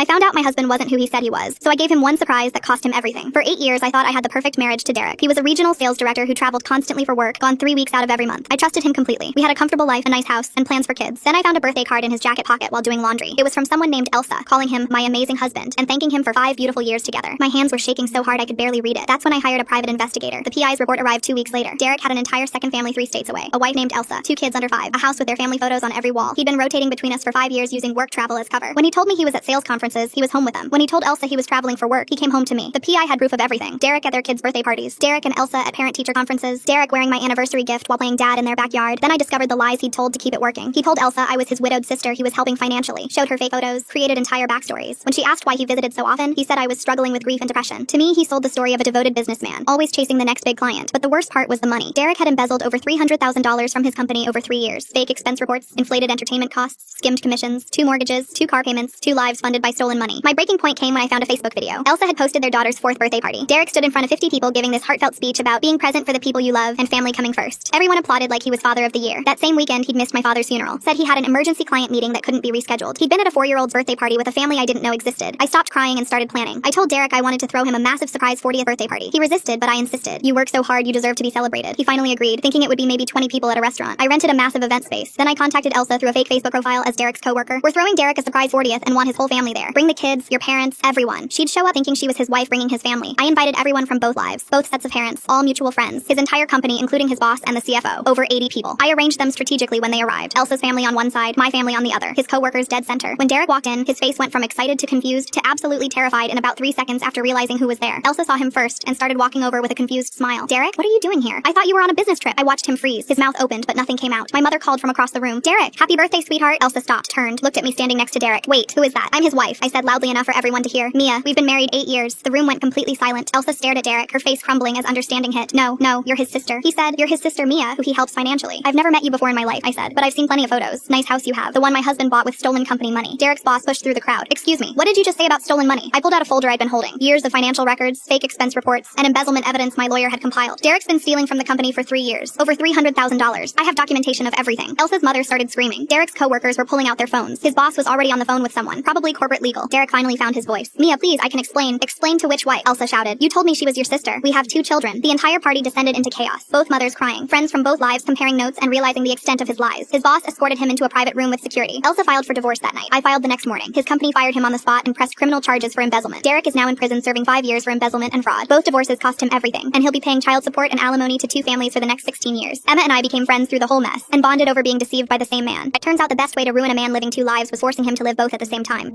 I found out my husband wasn't who he said he was, so I gave him one surprise that cost him everything. For 8 years, I thought I had the perfect marriage to Derek. He was a regional sales director who traveled constantly for work, gone 3 weeks out of every month. I trusted him completely. We had a comfortable life, a nice house, and plans for kids. Then I found a birthday card in his jacket pocket while doing laundry. It was from someone named Elsa, calling him my amazing husband, and thanking him for 5 beautiful years together. My hands were shaking so hard I could barely read it. That's when I hired a private investigator. The PI's report arrived 2 weeks later. Derek had an entire second family 3 states away, a wife named Elsa, 2 kids under 5, a house with their family photos on every wall. He'd been rotating between us for 5 years using work travel as cover. When he told me he was at sales conferences, he was home with them. When he told Elsa he was traveling for work, he came home to me. The PI had proof of everything. Derek at their kids' birthday parties, Derek and Elsa at parent-teacher conferences, Derek wearing my anniversary gift while playing dad in their backyard. Then I discovered the lies he'd told to keep it working. He told Elsa I was his widowed sister he was helping financially, showed her fake photos, created entire backstories. When she asked why he visited so often, he said I was struggling with grief and depression. To me, he sold the story of a devoted businessman, always chasing the next big client. But the worst part was the money. Derek had embezzled over $300,000 from his company over 3 years. Fake expense reports, inflated entertainment costs, skimmed commissions, 2 mortgages, 2 car payments, 2 lives funded by stolen money. My breaking point came when I found a Facebook video. Elsa had posted their daughter's 4th birthday party. Derek stood in front of 50 people giving this heartfelt speech about being present for the people you love and family coming first. Everyone applauded like he was father of the year. That same weekend, he'd missed my father's funeral. Said he had an emergency client meeting that couldn't be rescheduled. He'd been at a 4-year-old's birthday party with a family I didn't know existed. I stopped crying and started planning. I told Derek I wanted to throw him a massive surprise 40th birthday party. He resisted, but I insisted. You work so hard, you deserve to be celebrated. He finally agreed, thinking it would be maybe 20 people at a restaurant. I rented a massive event space. Then I contacted Elsa through a fake Facebook profile as Derek's coworker. We're throwing Derek a surprise 40th and want his whole family there. Bring the kids, your parents, everyone. She'd show up thinking she was his wife bringing his family. I invited everyone from both lives, both sets of parents, all mutual friends, his entire company including his boss and the CFO, over 80 people. I arranged them strategically when they arrived. Elsa's family on one side, my family on the other, his coworkers dead center. When Derek walked in, his face went from excited to confused to absolutely terrified in about 3 seconds after realizing who was there. Elsa saw him first and started walking over with a confused smile. Derek, what are you doing here? I thought you were on a business trip. I watched him freeze. His mouth opened, but nothing came out. My mother called from across the room. Derek, happy birthday, sweetheart. Elsa stopped, turned, looked at me standing next to Derek. Wait, who is that? I'm his wife, I said loudly enough for everyone to hear. Mia, we've been married 8 years. The room went completely silent. Elsa stared at Derek, her face crumbling as understanding hit. No, you're his sister. He said, you're his sister Mia, who he helps financially. I've never met you before in my life, I said, but I've seen plenty of photos. Nice house you have. The one my husband bought with stolen company money. Derek's boss pushed through the crowd. Excuse me, what did you just say about stolen money? I pulled out a folder I'd been holding. Years of financial records, fake expense reports, and embezzlement evidence my lawyer had compiled. Derek's been stealing from the company for 3 years. Over $300,000. I have documentation of everything. Elsa's mother started screaming. Derek's coworkers were pulling out their phones. His boss was already on the phone with someone, probably corporate legal. Derek finally found his voice. Mia, please, I can explain. Explain to which wife? Elsa shouted. You told me she was your sister. We have 2 children. The entire party descended into chaos. Both mothers crying. Friends from both lives comparing notes and realizing the extent of his lies. His boss escorted him into a private room with security. Elsa filed for divorce that night. I filed the next morning. His company fired him on the spot and pressed criminal charges for embezzlement. Derek is now in prison serving 5 years for embezzlement and fraud. Both divorces cost him everything, and he'll be paying child support and alimony to 2 families for the next 16 years. Emma and I became friends through the whole mess, and bonded over being deceived by the same man. It turns out the best way to ruin a man living 2 lives was forcing him to live both at the same time.